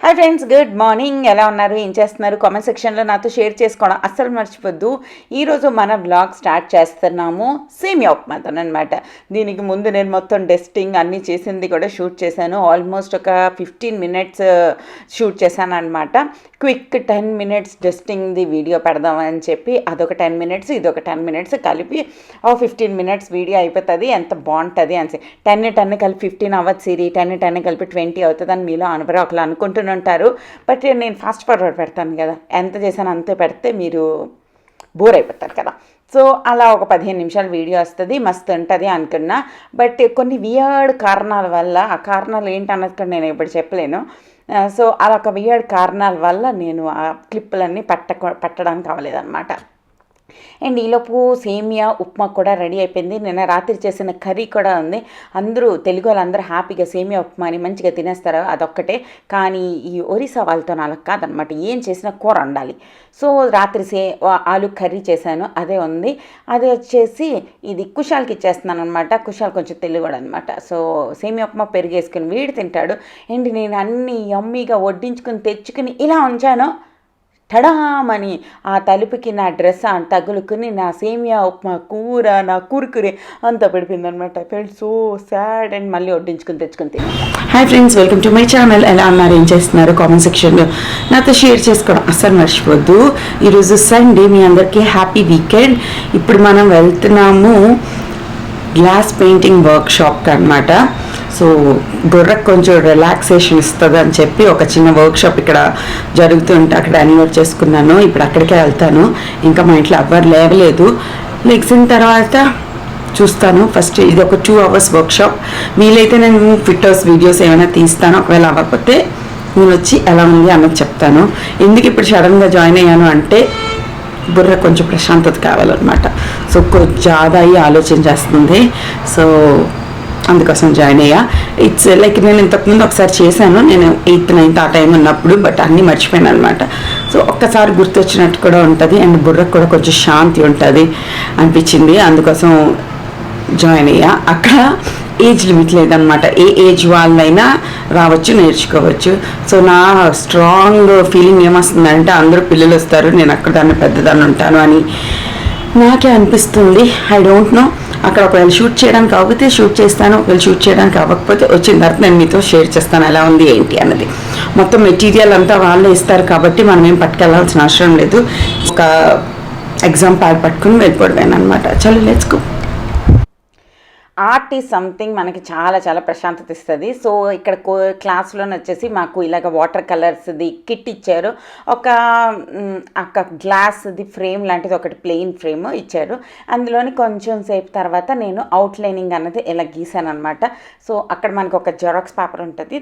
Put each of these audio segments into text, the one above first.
Hi friends, good morning. ఎలా ఉన్నారు, ఏం చేస్తున్నారు? కామెంట్ సెక్షన్లో నాతో షేర్ చేసుకోవడం అస్సలు మర్చిపోద్దు. ఈరోజు మన బ్లాగ్ స్టార్ట్ చేస్తున్నాము సేమియా ఉప్మాతో అనమాట. దీనికి ముందు నేను మొత్తం డస్టింగ్ అన్నీ చేసింది కూడా షూట్ చేశాను. ఆల్మోస్ట్ ఒక 15 minutes షూట్ చేశాను అనమాట. క్విక్ 10 minutes డస్టింగ్ది వీడియో పెడదామని చెప్పి అదొక 10 minutes, ఇదొక 10 minutes కలిపి 15 minutes వీడియో అయిపోతుంది. ఎంత బాగుంటుంది అని 10 కలిపి 15 అవ్వదు సిరి, 10 కలిపి 20 అవుతుంది అని మీలో అనుభవం ఒకళ్ళు అనుకుంటున్నాను ఉంటారు. బట్ నేను ఫాస్ట్ ఫార్వర్డ్ పెడతాను కదా, ఎంత చేశాను అంతే పెడితే మీరు బోర్ అయిపోతారు కదా. సో అలా ఒక 15 నిమిషాలు వీడియో వస్తుంది, మస్తు ఉంటుంది అనుకున్నా. బట్ కొన్ని వియర్డ్ కారణాల వల్ల, ఆ కారణాలు ఏంటన్నది కూడా నేను ఇప్పుడు చెప్పలేను. సో అలా ఒక వియర్డ్ కారణాల వల్ల నేను ఆ క్లిప్పులన్నీ పట్టడానికి అవ్వలేదన్నమాట. అండ్ ఈలోపు సేమియా ఉప్మా కూడా రెడీ అయిపోయింది. నిన్న రాత్రి చేసిన కర్రీ కూడా ఉంది. తెలుగు వాళ్ళందరూ హ్యాపీగా సేమియా ఉప్మాని మంచిగా తినేస్తారు, అదొక్కటే. కానీ ఈ ఒరిస్సా వాళ్ళతో అలా కాదనమాట, ఏం చేసినా కూర వండాలి. సో రాత్రి ఆలు కర్రీ చేశాను, అదే ఉంది. అదే వచ్చేసి ఇది కుషాల్కి ఇచ్చేస్తున్నాను అనమాట. కుషాల్ కొంచెం తెలుగు అనమాట. సో సేమియా ఉప్మా పెరిగేసుకుని వీడు తింటాడు. అండ్ నేను అన్నీ యమ్మీగా వడ్డించుకుని తెచ్చుకుని ఇలా ఉంచాను. టడామని ఆ తలుపుకి నా డ్రెస్ తగులుకుని నా సేమియా ఉప్మా కూర, నా కురుకురే అంతా పడిపోయిందనమాట. Felt so sad. అండ్ మళ్ళీ వడ్డించుకుని తెచ్చుకుని తిన్నాను. Hi friends, welcome to my channel. ఎలా ఉన్నారు, ఏం చేస్తున్నారు? కామెంట్ సెక్షన్లో నాతో షేర్ చేసుకోవడం అస్సలు మర్చిపోద్దు. ఈరోజు సండే, మీ అందరికీ హ్యాపీ వీకెండ్. ఇప్పుడు మనం వెళ్తున్నాము గ్లాస్ పెయింటింగ్ వర్క్షాప్కి అనమాట. సో బుర్రకు కొంచెం రిలాక్సేషన్ ఇస్తుంది అని చెప్పి ఒక చిన్న వర్క్షాప్ ఇక్కడ జరుగుతుంటే అక్కడ అన్వర్ట్ చేసుకున్నాను. ఇప్పుడు అక్కడికే వెళ్తాను. ఇంకా మా ఇంట్లో ఎవ్వరు లేవలేదు. లెగ్సిన తర్వాత చూస్తాను. ఫస్ట్ ఇది ఒక 2 hours వర్క్షాప్. వీలైతే నేను ఫిట్ హౌస్ వీడియోస్ ఏమైనా తీస్తాను. ఒకవేళ అవ్వకపోతే నేను వచ్చి ఎలా ఉంది అన్నది చెప్తాను. ఎందుకు ఇప్పుడు సడన్గా జాయిన్ అయ్యాను అంటే బుర్ర కొంచెం ప్రశాంతత కావాలన్నమాట. సో కొంచెం అయ్యి ఆలోచన చేస్తుంది. సో అందుకోసం జాయిన్ అయ్యా. ఇట్స్ లైక్ నేను ఇంతకుముందు ఒకసారి చేశాను, నేను 8th 9th ఆ టైం ఉన్నప్పుడు. బట్ అన్నీ మర్చిపోయాను అనమాట. సో ఒక్కసారి గుర్తొచ్చినట్టు కూడా ఉంటుంది. అండ్ బుర్రకు కూడా కొంచెం శాంతి ఉంటుంది అనిపించింది. అందుకోసం జాయిన్ అయ్యా. అక్కడ ఏజ్ లిమిట్ లేదనమాట, ఏ ఏజ్ వాళ్ళైనా రావచ్చు, నేర్చుకోవచ్చు. సో నా స్ట్రాంగ్ ఫీలింగ్ ఏమొస్తుందంటే అందరూ పిల్లలు వస్తారు, నేను అక్కడ దాన్ని పెద్దదాన్ని ఉంటాను అని నాకే అనిపిస్తుంది. I don't know. అక్కడ ఒకవేళ షూట్ చేయడానికి అవ్వకపోతే షూట్ చేస్తాను, ఒకవేళ షూట్ చేయడానికి అవ్వకపోతే వచ్చిన తర్వాత నేను మీతో షేర్ చేస్తాను ఎలా ఉంది ఏంటి అన్నది. మొత్తం మెటీరియల్ అంతా వాళ్ళే ఇస్తారు కాబట్టి మనం ఏం పట్టుకెళ్ళాల్సిన అవసరం లేదు. ఒక ఎగ్జామ్ ప్యాడ్ పట్టుకుని వెళ్ళిపోవడమేనమాట. చలో let's go. Art is something మనకి చాలా చాలా ప్రశాంతత ఇస్తుంది. సో ఇక్కడ క్లాస్లోనే వచ్చేసి మాకు ఇలాగ వాటర్ కలర్స్ది కిట్ ఇచ్చారు. ఒక గ్లాస్ది ఫ్రేమ్ లాంటిది ఒకటి ప్లెయిన్ ఫ్రేమ్ ఇచ్చారు. అందులోని కొంచెం సేపు తర్వాత నేను అవుట్లైనింగ్ అన్నది ఇలా గీసాను అనమాట. సో అక్కడ మనకు ఒక జెరాక్స్ పేపర్ ఉంటుంది,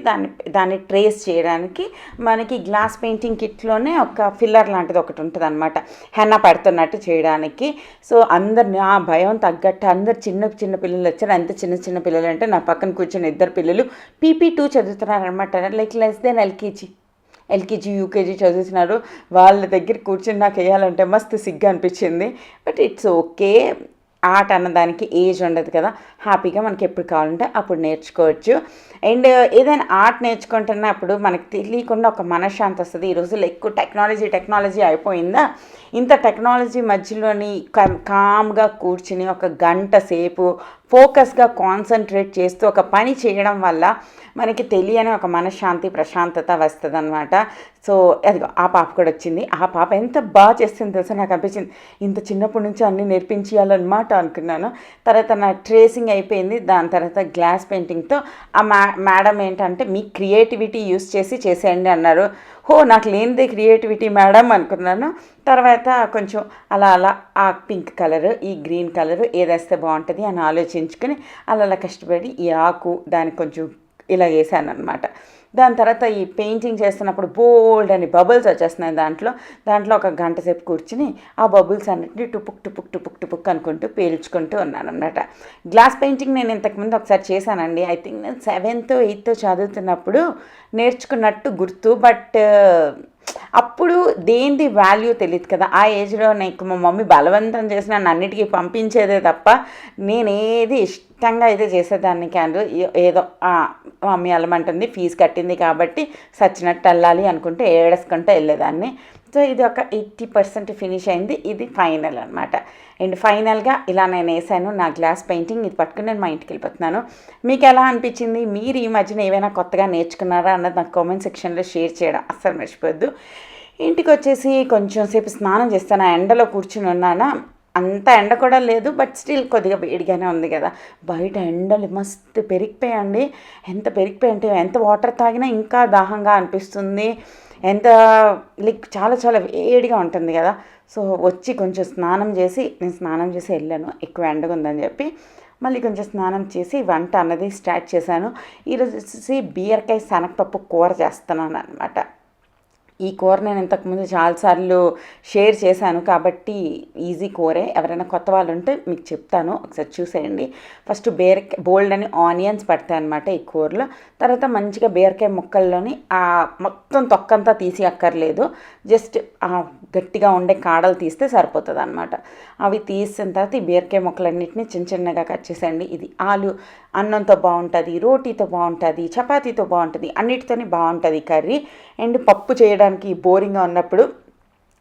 దాన్ని ట్రేస్ చేయడానికి మనకి గ్లాస్ పెయింటింగ్ కిట్లోనే ఒక ఫిల్లర్ లాంటిది ఒకటి ఉంటుంది అనమాట, హెన్నా పెడుతున్నట్టు చేయడానికి. సో అందరిని ఆ భయం తగ్గట్టు అందరు చిన్న పిల్లలు వచ్చారు. అంత చిన్న పిల్లలు అంటే నా పక్కన కూర్చొని 2 పిల్లలు PP2 చదువుతున్నారనమాట. Like less than LKG UKG చదువుతున్నారు. వాళ్ళ దగ్గర కూర్చొని నాకు వేయాలంటే మస్తు సిగ్గు అనిపించింది. But it's okay. ఆర్ట్ అన్నదానికి ఏజ్ ఉండదు కదా, హ్యాపీగా మనకి ఎప్పుడు కావాలంటే అప్పుడు నేర్చుకోవచ్చు. అండ్ ఏదైనా ఆర్ట్ నేర్చుకుంటున్నప్పుడు మనకి తెలియకుండా ఒక మనశ్శాంతి వస్తుంది. ఈ రోజుల్లో ఎక్కువ టెక్నాలజీ అయిపోయిందా, ఇంత టెక్నాలజీ మధ్యలోని కామ్గా కూర్చుని ఒక గంట సేపు ఫోకస్గా కాన్సన్ట్రేట్ చేస్తూ ఒక పని చేయడం వల్ల మనకి తెలియని ఒక మనశ్శాంతి ప్రశాంతత వస్తుంది అనమాట. సో అదిగో ఆ పాప కూడా వచ్చింది. ఆ పాప ఎంత బాగా చేస్తుంది తెలుసా, నాకు అనిపించింది ఇంత చిన్నప్పటి నుంచి అన్నీ నేర్పించేయాలన్నమాట అనుకున్నాను. తర్వాత నా ట్రేసింగ్ అయిపోయింది. దాని తర్వాత గ్లాస్ పెయింటింగ్తో ఆ మేడం ఏంటంటే మీ క్రియేటివిటీ యూస్ చేసి చేసేయండి అన్నారు. నాకు లేనిదే క్రియేటివిటీ మేడం అనుకున్నాను. తర్వాత కొంచెం అలా ఆ పింక్ కలరు, ఈ గ్రీన్ కలరు ఏదేస్తే బాగుంటుంది అని ఆలోచించుకుని అలా కష్టపడి ఈ ఆకు దానికి కొంచెం ఇలా వేసాను అనమాట. దాని తర్వాత ఈ పెయింటింగ్ చేస్తున్నప్పుడు బోల్డ్ అని బబుల్స్ వచ్చేస్తున్నాయి. దాంట్లో ఒక గంట సేపు కూర్చుని ఆ బబుల్స్ అన్నిటిని టుపుక్ అనుకుంటూ పేల్చుకుంటూ ఉన్నాను అనమాట. గ్లాస్ పెయింటింగ్ నేను ఇంతకుముందు ఒకసారి చేశానండి. ఐ థింక్ నేను 7th 8th చదువుతున్నప్పుడు నేర్చుకున్నట్టు గుర్తు. బట్ అప్పుడు దేనిది వాల్యూ తెలియదు కదా. ఆ ఏజ్లో నాకు మా మమ్మీ బలవంతం చేసి నన్ను అన్నిటికీ పంపించేదే తప్ప నేనేది ఇష్టంగా అయితే చేసేదాన్ని కాదు. ఏదో మమ్మీ వెళ్ళమంటుంది, ఫీజు కట్టింది కాబట్టి సచ్చినట్టు వెళ్ళాలి అనుకుంటే ఏడేసుకుంటే వెళ్ళేదాన్ని. సో ఇది ఒక 80% ఫినిష్ అయింది. ఇది ఫైనల్ అనమాట. అండ్ ఫైనల్గా ఇలా నేను వేసాను నా గ్లాస్ పెయింటింగ్. ఇది పట్టుకుని నేను మా ఇంటికి వెళ్ళిపోతున్నాను. మీకు ఎలా అనిపించింది? మీరు ఈ మధ్యన ఏవైనా కొత్తగా నేర్చుకున్నారా అన్నది నాకు కామెంట్ సెక్షన్లో షేర్ చేయడం అస్సలు మర్చిపోద్దు. ఇంటికి వచ్చేసి కొంచెం సేపు స్నానం చేస్తాను. ఆ ఎండలో కూర్చుని ఉన్నానా, అంత ఎండ కూడా లేదు, బట్ స్టిల్ కొద్దిగా వేడిగానే ఉంది కదా. బయట ఎండలు మస్తు పెరిగిపోయండి. ఎంత పెరిగిపోయి అంటే ఎంత వాటర్ తాగినా ఇంకా దాహంగా అనిపిస్తుంది. ఎంత లైక్ చాలా చాలా వేడిగా ఉంటుంది కదా. సో వచ్చి కొంచెం నేను స్నానం చేసి వెళ్ళాను, ఎక్కువ ఎండగా ఉందని చెప్పి. మళ్ళీ కొంచెం స్నానం చేసి వంట అన్నది స్టార్ట్ చేశాను. ఈరోజు వచ్చేసి బీరకాయ శనగపప్పు కూర చేస్తున్నాను అనమాట. ఈ కూర నేను ఇంతకుముందు చాలాసార్లు షేర్ చేశాను కాబట్టి ఈజీ కూరే. ఎవరైనా కొత్త వాళ్ళు ఉంటే మీకు చెప్తాను, ఒకసారి చూసేయండి. ఫస్ట్ బోల్డ్ అని ఆనియన్స్ పడతాయి అనమాట ఈ కూరలో. తర్వాత మంచిగా బీరకాయ ముక్కల్లోని మొత్తం తొక్కంతా తీసి అక్కర్లేదు, జస్ట్ గట్టిగా ఉండే కాడలు తీస్తే సరిపోతుంది అనమాట. అవి తీసిన తర్వాత ఈ బీరకాయ ముక్కలన్నింటినీ చిన్న చిన్నగా కట్ చేసేయండి. ఇది అన్నంతో బాగుంటుంది, రోటీతో బాగుంటుంది, చపాతీతో బాగుంటుంది, అన్నిటితోనే బాగుంటుంది కర్రీ. అండ్ పప్పు చేయడానికి బోరింగ్గా ఉన్నప్పుడు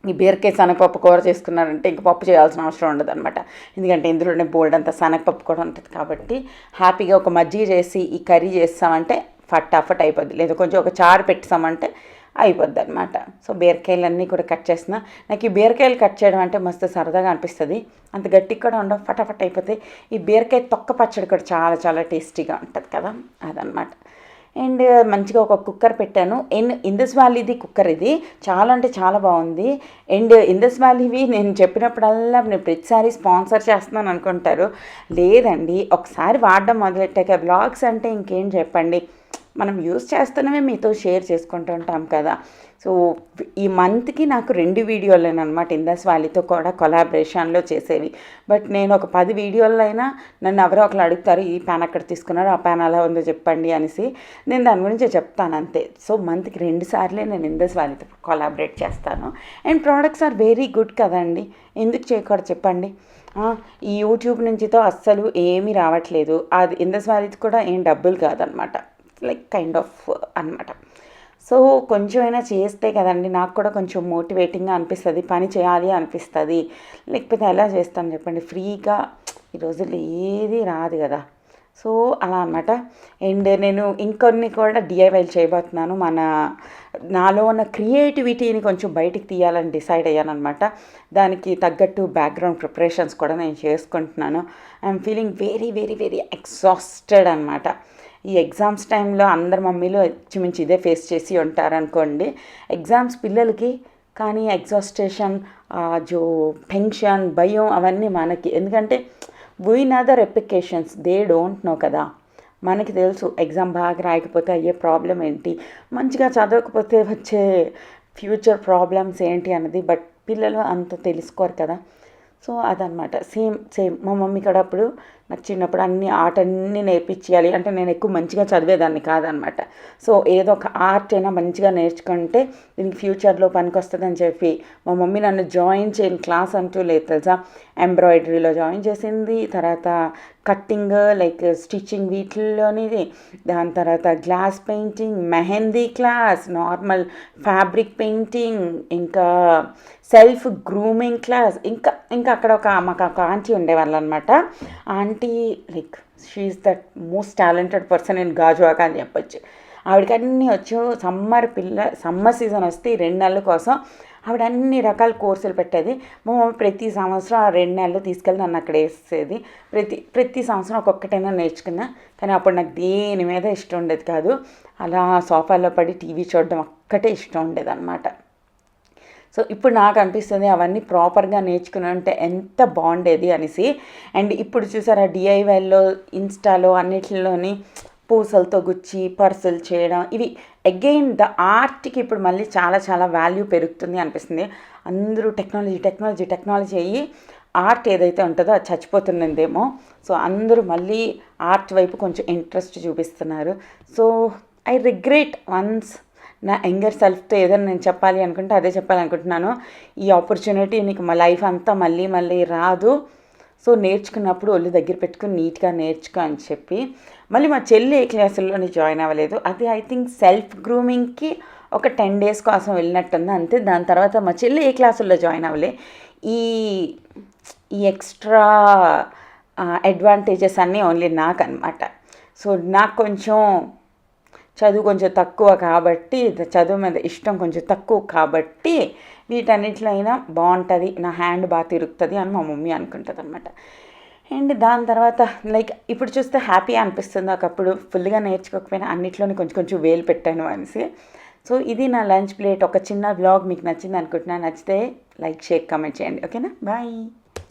ఈ బీరకాయ శనగపప్పు కూర చేసుకున్నారంటే ఇంక పప్పు చేయాల్సిన అవసరం ఉండదు అనమాట. ఎందుకంటే ఇందులోనే బోల్డ్ అంతా శనగపప్పు కూడా ఉంటుంది కాబట్టి హ్యాపీగా ఒక మజ్జిగ చేసి ఈ కర్రీ చేస్తామంటే ఫటాఫట్ అయిపోద్ది. లేదా కొంచెం ఒక చారు పెట్టామంటే అయిపోద్ది అనమాట. సో బీరకాయలన్నీ కూడా కట్ చేసిన. నాకు ఈ బీరకాయలు కట్ చేయడం అంటే మస్తు సరదాగా అనిపిస్తుంది. అంత గట్టిగా కూడా ఉండవు, ఫటాఫట్ అయిపోతాయి. ఈ బీరకాయ తొక్క పచ్చడి కూడా చాలా చాలా టేస్టీగా ఉంటుంది కదా, అదనమాట. అండ్ మంచిగా ఒక కుక్కర్ పెట్టాను. ఇందస్ వ్యాలీది కుక్కర్ ఇది, చాలా అంటే చాలా బాగుంది. అండ్ ఇందస్ వ్యాలీవి నేను చెప్పినప్పుడల్లా నేను ప్రతిసారి స్పాన్సర్ చేస్తున్నాను అనుకుంటారు. లేదండి, ఒకసారి వాడడం మొదలెట్టాక బ్లాగ్స్ అంటే ఇంకేం చెప్పండి, మనం యూస్ చేస్తున్నవే మీతో షేర్ చేసుకుంటూ ఉంటాం కదా. సో ఈ మంత్కి నాకు 2 వీడియోలేనమాట ఇందస్ వ్యాలీతో కూడా కొలాబరేషన్లో చేసేవి. బట్ నేను ఒక 10 వీడియోల్లో అయినా నన్ను ఎవరో ఒకరు అడుగుతారు, ఈ ప్యాన్ అక్కడ తీసుకున్నారు, ఆ ప్యాన్ అలా ఉందో చెప్పండి అనేసి. నేను దాని గురించి చెప్తాను అంతే. సో మంత్కి 2 సార్లే నేను ఇందస్ వ్యాలీతో కొలాబరేట్ చేస్తాను. And products are very good కదండి, ఎందుకు చేయకూడదు చెప్పండి. ఈ యూట్యూబ్ నుంచితో అస్సలు ఏమీ రావట్లేదు. అది ఇందస్ వ్యాలీది కూడా ఏం డబ్బులు కాదనమాట, లైక్ కైండ్ ఆఫ్ అనమాట. సో కొంచెమైనా చేస్తే కదండి నాకు కూడా కొంచెం మోటివేటింగ్గా అనిపిస్తుంది, పని చేయాలి అనిపిస్తుంది. లేకపోతే ఎలా చేస్తాను చెప్పండి, ఫ్రీగా ఈ రోజుల్లో ఏది రాదు కదా. సో అలా అనమాట. అండ్ నేను ఇంకొన్ని కూడా డిఐవైలు చేయబోతున్నాను. నాలో ఉన్న క్రియేటివిటీని కొంచెం బయటికి తీయాలని డిసైడ్ అయ్యాను అనమాట. దానికి తగ్గట్టు బ్యాక్గ్రౌండ్ ప్రిపరేషన్స్ కూడా నేను చేసుకుంటున్నాను. I'm feeling very very very exhausted అనమాట. ఈ ఎగ్జామ్స్ టైంలో అందరు మమ్మీలు మించి ఇదే ఫేస్ చేసి ఉంటారనుకోండి. ఎగ్జామ్స్ పిల్లలకి, కానీ ఎగ్జాస్టేషన్, టెన్షన్, భయం అవన్నీ మనకి. ఎందుకంటే we know the replications, they don't know కదా. మనకి తెలుసు ఎగ్జామ్ బాగా రాయకపోతే అయ్యే ప్రాబ్లం ఏంటి, మంచిగా చదవకపోతే వచ్చే ఫ్యూచర్ ప్రాబ్లమ్స్ ఏంటి అన్నది. బట్ పిల్లలు అంత తెలుసుకోరు కదా. సో అదనమాట. సేమ్ మా మమ్మీ కూడా అప్పుడు నాకు చిన్నప్పుడు ఆటన్నీ నేర్పించేయాలి అంటే నేను ఎక్కువ మంచిగా చదివేదాన్ని కాదనమాట. సో ఏదో ఒక ఆర్ట్ అయినా మంచిగా నేర్చుకుంటే దీనికి ఫ్యూచర్లో పనికి వస్తుందని చెప్పి మా మమ్మీ నన్ను జాయిన్ చేయని క్లాస్ అంటూ లేదు తెలుసా. ఎంబ్రాయిడరీలో జాయిన్ చేసింది, తర్వాత కట్టింగ్ లైక్ స్టిచ్చింగ్ వీటిల్లోని, దాని తర్వాత glass painting, mehndi class, normal fabric painting, ఇంకా సెల్ఫ్ గ్రూమింగ్ క్లాస్. ఇంకా అక్కడ మాకు ఒక ఆంటీ ఉండేవాళ్ళు అనమాట. Aunty like she is that most talented person in Gajuwaka అని చెప్పొచ్చు. ఆవిడకి అన్నీ వచ్చు. సమ్మర్ సీజన్ వస్తే ఈ 2 నెలల కోసం ఆవిడ అన్ని రకాల కోర్సులు పెట్టేది. మా మమ్మీ ప్రతి సంవత్సరం ఆ 2 నెలలు తీసుకెళ్ళి నన్ను అక్కడ వేసేది. ప్రతి సంవత్సరం ఒక్కొక్కటైనా నేర్చుకున్నా. కానీ అప్పుడు నాకు దేని మీద ఇష్టం ఉండేది కాదు. అలా సోఫాలో పడి టీవీ చూడడం ఒక్కటే ఇష్టం ఉండేది అనమాట. సో ఇప్పుడు నాకు అనిపిస్తుంది అవన్నీ ప్రాపర్గా నేర్చుకుని ఉంటే ఎంత బాగుండేది అనేసి. అండ్ ఇప్పుడు చూసారా డిఐవైలో, ఇన్స్టాలో అన్నిటిలోని పూసలతో గుచ్చి పర్సులు చేయడం, ఇవి అగైన్ ద ఆర్ట్కి ఇప్పుడు మళ్ళీ చాలా చాలా వాల్యూ పెరుగుతుంది అనిపిస్తుంది. అందరూ టెక్నాలజీ అయ్యి ఆర్ట్ ఏదైతే ఉంటుందో అది చచ్చిపోతున్నదేమో. సో అందరూ మళ్ళీ ఆర్ట్ వైపు కొంచెం ఇంట్రెస్ట్ చూపిస్తున్నారు. సో ఐ రిగ్రెట్ వన్స్ నా యంగర్ సెల్ఫ్తో ఏదైనా నేను చెప్పాలి అనుకుంటే అదే చెప్పాలనుకుంటున్నాను. ఈ ఆపర్చునిటీ నీకు మా లైఫ్ అంతా మళ్ళీ మళ్ళీ రాదు. సో నేర్చుకున్నప్పుడు ఒళ్ళు దగ్గర పెట్టుకుని నీట్గా నేర్చుకో అని చెప్పి, మళ్ళీ మా చెల్లి ఏ క్లాసుల్లోని జాయిన్ అవ్వలేదు. అది ఐ థింక్ సెల్ఫ్ గ్రూమింగ్కి ఒక 10 days కోసం వెళ్ళినట్టుంది అంతే. దాని తర్వాత మా చెల్లి ఏ క్లాసుల్లో జాయిన్ అవ్వలే. ఈ ఈ ఎక్స్ట్రా అడ్వాంటేజెస్ అన్నీ ఓన్లీ నాకు అనమాట. సో నాకు చదువు కొంచెం తక్కువ కాబట్టి, చదువు మీద ఇష్టం కొంచెం తక్కువ కాబట్టి వీటన్నిటిలో అయినా బాగుంటుంది, నా హ్యాండ్ బాగా తిరుగుతుంది అని మా మమ్మీ అనుకుంటుంది అనమాట. అండ్ దాని తర్వాత లైక్ ఇప్పుడు చూస్తే హ్యాపీ అనిపిస్తుంది. ఒకప్పుడు ఫుల్గా నేర్చుకోకపోయినా అన్నిట్లోనే కొంచెం కొంచెం వేలు పెట్టాను అనేసి. సో ఇది నా లంచ్ ప్లేట్. ఒక చిన్న వ్లాగ్ మీకు నచ్చింది అనుకుంటున్నాను. నచ్చితే లైక్, షేర్, కామెంట్ చేయండి. ఓకేనా? బాయ్.